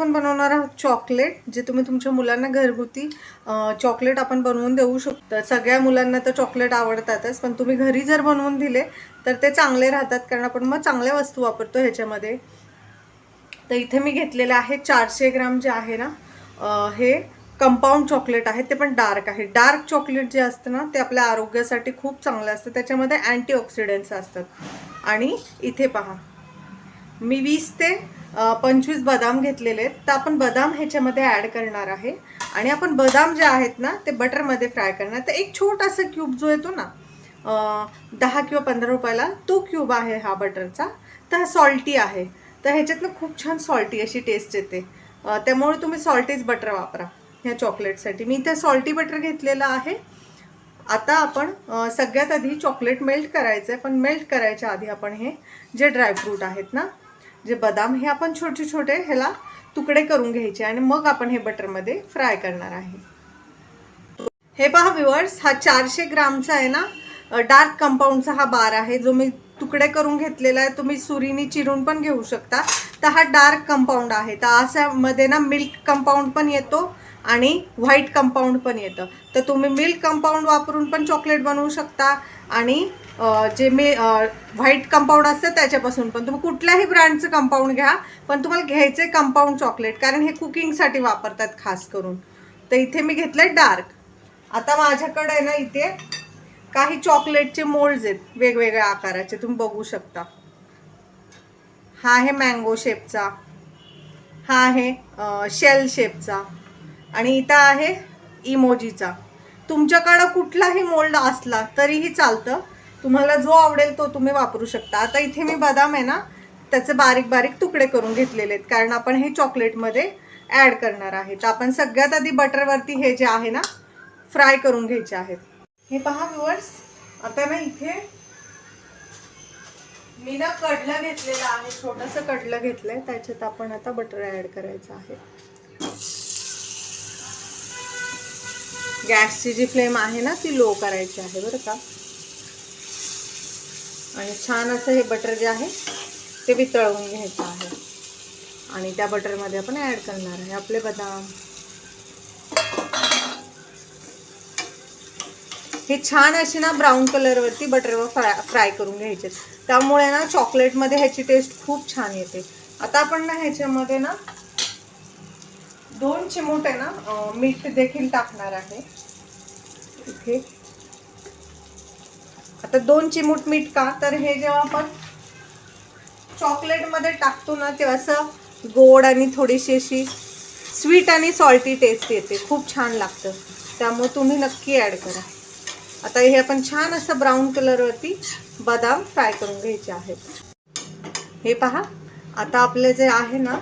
आपण बनवणार आहोत चॉकलेट, जे तुम्ही तुमच्या मुलांना घरगुती चॉकलेट आपण बनवून देऊ शकता। सगळ्या मुलांना तर चॉकलेट आवडतातच, पण तुम्ही घरी जर बनवून दिले तर ते चांगले राहतात, कारण आपण मग चांगल्या वस्तू वापरतो ह्याच्यामध्ये। तर इथे मी घेतलेले आहे 400 ग्राम जे आहे ना, हे कंपाऊंड चॉकलेट आहे, ते पण डार्क आहे। डार्क चॉकलेट जे असतं ना, ते आपल्या आरोग्यासाठी खूप चांगलं असतं, त्याच्यामध्ये अँटीऑक्सिडंट्स असतात। आणि इथे पहा, मी 20 ते 25 बदाम घेतलेले आहेत। तर आपण बदाम ह्याच्यामध्ये ॲड करणार आहे आणि आपण बदाम जे आहेत ना, ते बटरमध्ये फ्राय करणार। तर एक छोटासा क्यूब जो येतो ना, 10 किंवा 15 रुपयाला, तो क्यूब आहे हा बटरचा। तर हा सॉल्टी आहे, तर ह्याच्यातनं खूप छान सॉल्टी अशी टेस्ट येते, त्यामुळे तुम्ही सॉल्टीच बटर वापरा ह्या चॉकलेटसाठी। मी इथे सॉल्टी बटर घेतलेलं आहे। आता आपण सगळ्यात आधी चॉकलेट मेल्ट करायचं आहे, पण मेल्ट करायच्या आधी आपण हे जे ड्रायफ्रूट आहेत ना, जे बदाम, हे आपण छोटे छोटे ह्याला तुकडे करून घ्यायचे आणि मग आपण हे बटरमध्ये फ्राय करणार आहे। हे पहा व्ह्यूअर्स, हा 400 ग्रामचा आहे ना, डार्क कंपाऊंडचा हा बार आहे, जो मी तुकडे करून घेतलेला आहे। तुम्ही सुरीने चिरून पण घेऊ शकता। तर हा डार्क कंपाऊंड आहे। तर अशामध्ये ना मिल्क कंपाऊंड पण येतो आणि व्हाईट कंपाऊंड पण येतं। तर तुम्ही मिल्क कंपाऊंड वापरून पण चॉकलेट बनवू शकता आणि जे व्हाईट कंपाऊंड असतं त्याच्यापासून पण। तुम्ही कुठल्याही ब्रँडचं कंपाऊंड घ्या, पण तुम्हाला घ्यायचे कंपाऊंड चॉकलेट, कारण हे कुकिंगसाठी वापरतात खास करून। तर इथे मी घेतलंय डार्क। आता माझ्याकडे ना इथे काही चॉकलेटचे मोल्ड्स आहेत वेगवेगळ्या आकाराचे, तुम्ही बघू शकता। हा आहे मँगो शेपचा, हा आहे शेल शेपचा, आणि इथं आहे इमोजीचा। तुमच्याकडं कुठलाही मोल्ड असला तरीही चालतं, तुम्हाला जो आवडेल तो तुम्ही वापरू शकता। आता इथे मी बदाम आहे ना, त्याचे बारीक बारीक तुकडे करून घेतलेले आहेत, कारण आपण हे चॉकलेटमध्ये ॲड करणार आहे। तर आपण सगळ्यात आधी बटरवरती हे जे आहे ना, फ्राय करून घ्यायचे आहेत। हे पहा व्ह्यूअर्स, आता ना इथे मी ना कडलं घेतलेलं आहे, छोटंसं कडलं घेतलंय, त्याच्यात आपण आता बटर ॲड करायचं आहे। गॅसची जी फ्लेम आहे ना, ती लो करायची आहे बरं का। आणि छान असं हे बटर जे आहे ते वितळवून घ्यायचं आहे आणि त्या बटरमध्ये आपण ॲड करणार आहे आपले बदाम। हे छान अशी ना ब्राऊन कलरवरती बटरवर फ्राय करून घ्यायचे, त्यामुळे ना चॉकलेटमध्ये ह्याची टेस्ट खूप छान येते। आता आपण ना ह्याच्यामध्ये ना 2 चिमूट आहे ना मीठ देखील टाकणार आहे इथे। आता 2 चिमूट मीठ का, तर हे जेव्हा आपण चॉकलेटमध्ये टाकतो ना, तेव्हा असं गोड आणि थोडीशी अशी स्वीट आणि सॉल्टी टेस्ट येते, खूप छान लागतं, त्यामुळे तुम्ही नक्की ॲड करा। आता हे आपण छान असं ब्राऊन कलरवरती बदाम फ्राय करून घ्यायचे आहेत। हे पहा, आता आपले जे आहे ना,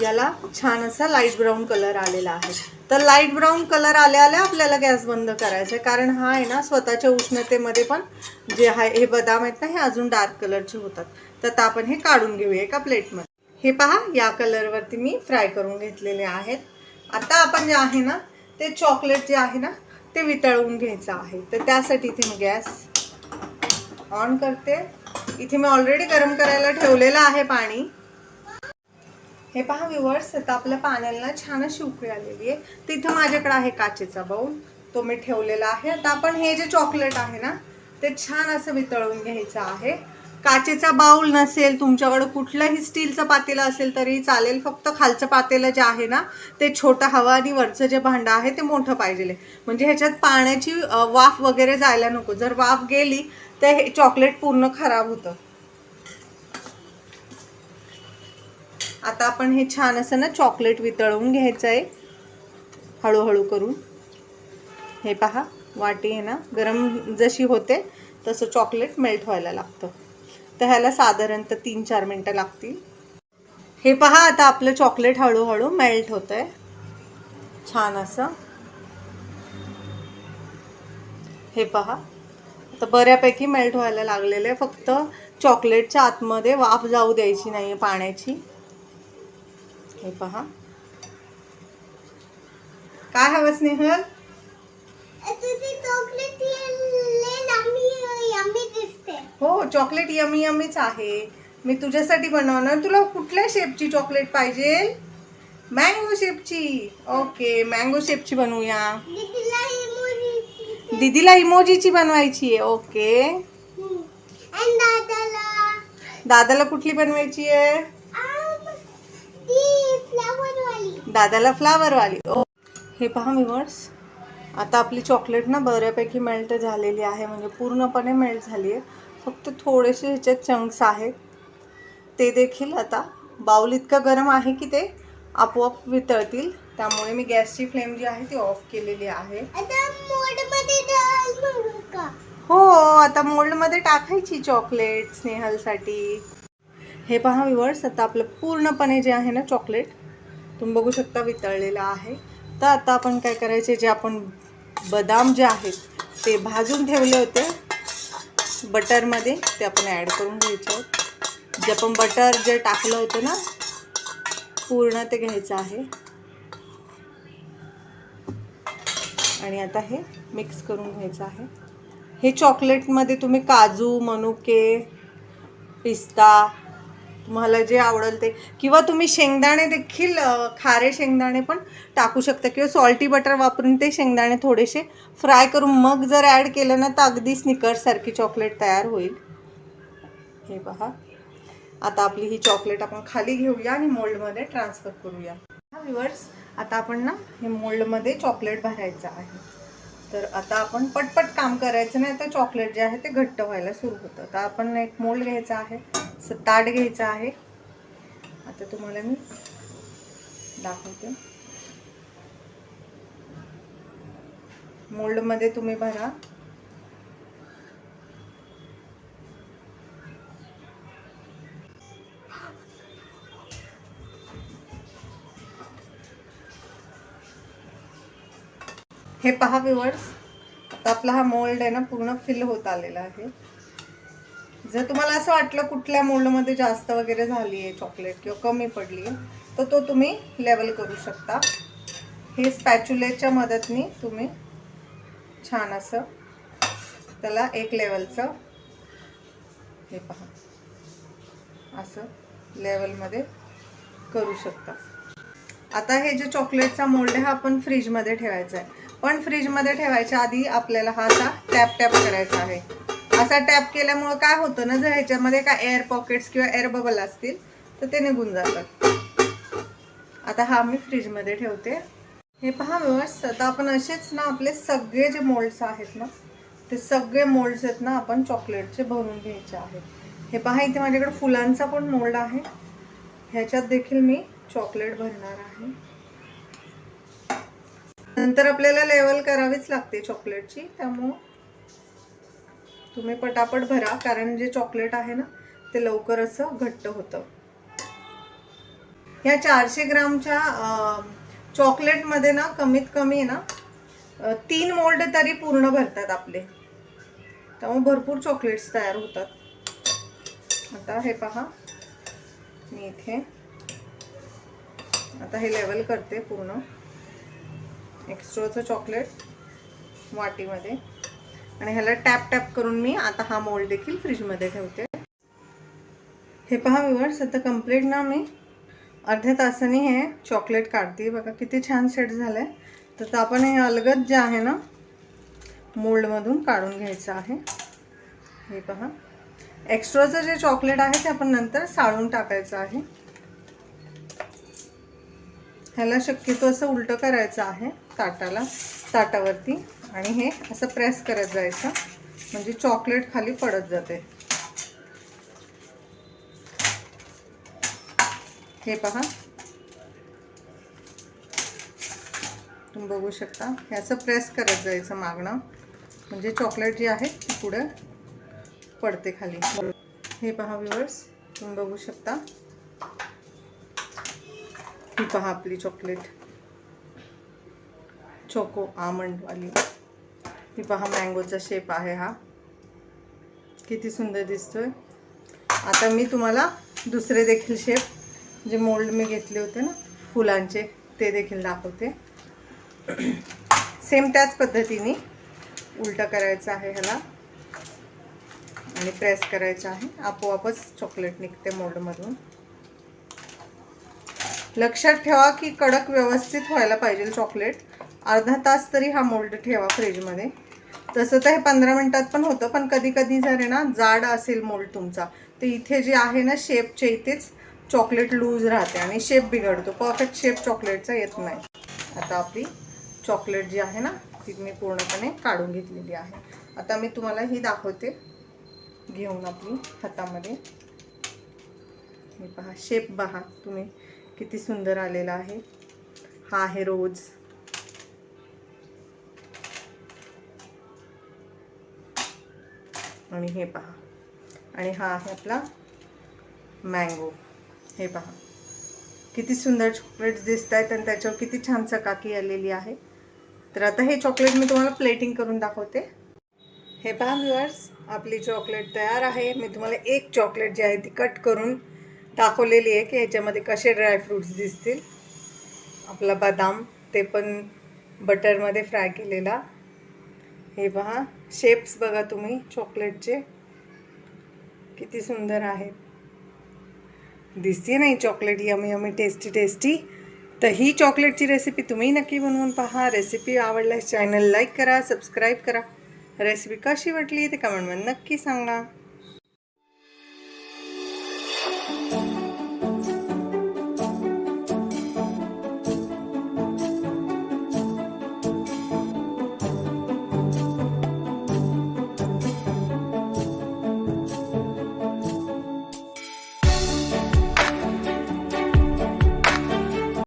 याला छान असा लाईट ब्राऊन कलर आलेला आहे। तर लाईट ब्राऊन कलर आल्या आपल्याला गॅस बंद करायचा आहे, कारण हा आहे ना स्वतःच्या उष्णतेमध्ये पण जे आहे हे बदाम आहेत ना, हे अजून डार्क कलरचे होतात। तर आता आपण हे काढून घेऊया एका प्लेटमध्ये। हे पहा, या कलरवरती मी फ्राय करून घेतलेले आहेत। आता आपण जे आहे ना, ते चॉकलेट जे आहे ना, ते वितळवून घ्यायचं आहे। तर त्यासाठी इथे मी गॅस ऑन करते। इथे मी ऑलरेडी गरम करायला ठेवलेलं आहे पाणी। हे पहा व्ह्यूअर्स, आता आपल्या पाण्याला छान अशी उकळी आलेली आहे। तर इथं माझ्याकडे आहे काचेचा बाउल, तो मी ठेवलेला आहे। आता आपण हे जे चॉकलेट आहे ना, ते छान असं वितळवून घ्यायचं आहे। काचेचा बाउल नसेल तुमच्याकडे, कुठलंही स्टीलचं पातेलं असेल तरी चालेल, फक्त खालचं पातेलं जे आहे ना, ते छोटं हवं आणि वरचं जे भांडं आहे ते मोठं पाहिजे, म्हणजे ह्याच्यात पाण्याची वाफ वगैरे जायला नको। जर वाफ गेली तर हे चॉकलेट पूर्ण खराब होतं। आता आपण हे छान असं ना चॉकलेट वितळवून घ्यायचं आहे हळूहळू करून। हे पहा, वाटी आहे ना गरम जशी होते तसं चॉकलेट मेल्ट व्हायला लागतं। तर ह्याला साधारणतः 3-4 मिनटं लागतील। हे पहा, आता आपलं चॉकलेट हळूहळू मेल्ट होतंय छान असं। हे पहा, आता बऱ्यापैकी मेल्ट व्हायला लागलेलं आहे, फक्त चॉकलेटच्या आतमध्ये वाफ जाऊ द्यायची नाही आहे पाण्याची। हे पहा, काय हवं स्नेहल? हो, चॉकलेट यमी यमीच आहे, मी तुझ्यासाठी बनवणार। तुला कुठल्या शेपची चॉकलेट पाहिजे? मँगो शेपची. ओके, मँगो शेपची बनवूया. दीदीला इमोजीची बनवायची आहे. ओके. दादाला कुठली बनवायची आहे? दादाला फ्लावर वाली. हे पहा व्ह्यूअर्स, आता आपली चॉकलेट ना बऱ्यापैकी मेल्ट झालेली आहे, म्हणजे पूर्णपणे मेल्ट झाली आहे. फक्त थोडेसे ह्याच्यात चंक्स आहेत, ते देखील आता बाउल इतकं गरम आहे की ते आपोआप वितळतील. त्यामुळे मी गॅसची फ्लेम जी आहे ती ऑफ केलेली आहे. हो, आता मोल्डमध्ये टाकायची चॉकलेट स्नेहलसाठी. हे पहा व्ह्यूअर्स, आता आपलं पूर्णपणे जे आहे ना चॉकलेट तुम्ही बघू शकता वितळलेलं आहे. तर आता आपण काय करायचे, जे आपण बदाम जे आहेत ते भाजून ठेवले होते बटरमध्ये, ते आपण ॲड करून घ्यायचे आहेत. जे आपण बटर जे टाकलं होतं ना पूर्ण ते घ्यायचं आहे आणि आता हे मिक्स करून घ्यायचं आहे. हे चॉकलेटमध्ये तुम्ही काजू, मनुके, पिस्ता, तुम्हाला जे आवडेल ते, किंवा तुम्ही शेंगदाणे देखील, खारे शेंगदाणे पण टाकू शकता, किंवा सॉल्टी बटर वापरून ते शेंगदाणे थोडेसे फ्राय करून मग जर ॲड केलं ना तर अगदी स्निकर्ससारखी चॉकलेट तयार होईल. हे पहा, आता आपली ही चॉकलेट आपण खाली घेऊया आणि मोल्डमध्ये ट्रान्सफर करूया. व्ह्यूअर्स, आता आपण ना हे मोल्डमध्ये चॉकलेट भरायचं आहे. तर आता आपण पटपट काम करायचं नाही, तर चॉकलेट जे आहे ते घट्ट व्हायला सुरू होतं. तर आपण एक मोल्ड घ्यायचा आहे, ताट घ्यायचं आहे. आता तुम्हाला मी दाखवते. मोल्डमध्ये तुम्ही भरा. हे पहा व्ह्यूअर्स, आता आपला हा मोल्ड आहे ना पूर्ण फिल होत आलेला आहे. जर तुम्हाला असं वाटलं कुठल्या मोल्डमध्ये जास्त वगैरे झाली आहे चॉकलेट किंवा कमी पडली आहे, तर तो तुम्ही लेवल करू शकता. हे स्पॅच्युलेच्या मदतीने तुम्ही छान असं त्याला एक लेवलचं, हे पहा असं लेवलमध्ये करू शकता. आता हे जे चॉकलेटचा मोल्ड आहे हा आपण फ्रीजमध्ये ठेवायचा आहे. पण फ्रीजमध्ये ठेवायच्या आधी आपल्याला हा असा टॅप करायचा आहे. असा टॅप केल्यामुळं काय होतं ना, जर ह्याच्यामध्ये काय एअर पॉकेट्स किंवा एअर बबल असतील तर ते निघून जातात. आता हा मी फ्रीजमध्ये ठेवते. हे पहा व्ह्यूअर्स, आता आपण असेच ना आपले सगळे जे मोल्ड्स आहेत ना, ते सगळे मोल्ड्स आहेत ना आपण चॉकलेटचे भरून घ्यायचे आहेत. हे पहा, इथे माझ्याकडे फुलांचा पण मोल्ड आहे, ह्याच्यात देखील मी चॉकलेट भरणार आहे. नंतर आपल्याला लेवल करावीच लागते चॉकलेटची, त्यामुळं तुम्ही पटापट भरा, कारण जे चॉकलेट आहे ना ते लवकर असं घट्ट होतं. ह्या 400 ग्रामच्या चॉकलेटमध्ये ना कमीत कमी ना 3 मोल्ड तरी पूर्ण भरतात आपले, त्यामुळे भरपूर चॉकलेट्स तयार होतात. आता हे पहा, मी इथे आता हे लेवल करते पूर्ण एक्स्ट्राचं चॉकलेट वाटीमध्ये, आणि ह्याला टॅप करून मी आता हा मोल्ड देखील फ्रीजमध्ये ठेवते. हे पहा व्ह्यूअर्स, आता कंप्लीट ना मी अर्ध्या तासाने हे चॉकलेट काढते. बघा किती छान सेट झालं आहे. तर आपण हे अलगद जे आहे ना मोल्डमधून काढून घ्यायचं आहे. हे पहा, एक्स्ट्राचं जे चॉकलेट आहे ते आपण नंतर साळून टाकायचं आहे. ह्याला शक्यतो असं उलटं करायचं आहे ताटावरती, आणि हे असं प्रेस करत जायचं, म्हणजे चॉकलेट खाली पडत जाते. हे पहा, तुम्ही बघू शकता, हे असं प्रेस करत जायचं मागणं, म्हणजे चॉकलेट जी आहे ती पुढे पडते खाली. हे पहा व्ह्यूअर्स, तुम्ही बघू शकता, ही पहा आपली चॉकलेट चोको आमंड वाली. ही पहा मँगोचा शेप आहे हा, किती सुंदर दिसतोय. आता मी तुम्हाला दुसरे देखील शेप जे मोल्ड मी घेतले होते ना फुलांचे ते देखील दाखवते. सेम त्याच पद्धतीने उलटा करायचं आहे ह्याला आणि प्रेस करायचं आहे, आपोआपच चॉकलेट निघते मोल्डमधून. लक्षात ठेवा की कडक व्यवस्थित व्हायला पाहिजे चॉकलेट. अर्धा तास तरी हा मोल्ड ठेवा फ्रीजमध्ये. तसं तर हे 15 मिनिटात पण होतं, पण कधी कधी जर आहे ना जाड असेल मोल्ड तुमचा, तर इथे जे आहे ना शेपच्या इथेच चॉकलेट लूज राहते आणि शेप बिघडतो, परफेक्ट शेप चॉकलेटचा येत नाही. आता आपली चॉकलेट जी आहे ना ती मी पूर्णपणे काढून घेतलेली आहे. आता मी तुम्हाला ही दाखवते घेऊन आपली हातामध्ये. हे पहा शेप पहा तुम्ही किती सुंदर आलेला आहे. हा आहे रोज, आणि हे पहा, आणि हा आहे आपला मँगो. हे पहा किती सुंदर चॉकलेट्स दिसत आहेत आणि त्याच्यावर किती छान चकाकी आलेली आहे. तर आता हे चॉकलेट मी तुम्हाला प्लेटिंग करून दाखवते. हे पहा व्ह्युअर्स, आपली चॉकलेट तयार आहे. मी तुम्हाला एक चॉकलेट जी आहे ती कट करून दाखवलेली आहे की ह्याच्यामध्ये कसे ड्रायफ्रूट्स दिसतील. आपला बदाम ते पण बटरमध्ये फ्राय केलेला. हे पहा शेप्स बघा तुम्ही चॉकलेटचे किती सुंदर आहेत. दिसते नाही chocolate yummy yummy tasty tasty. तर ही चॉकलेटची रेसिपी तुम्ही नक्की बनवून पहा. रेसिपी आवडल्यास चॅनल लाईक करा, सबस्क्राईब करा. रेसिपी कशी वाटली ते कमेंटमध्ये नक्की सांगा.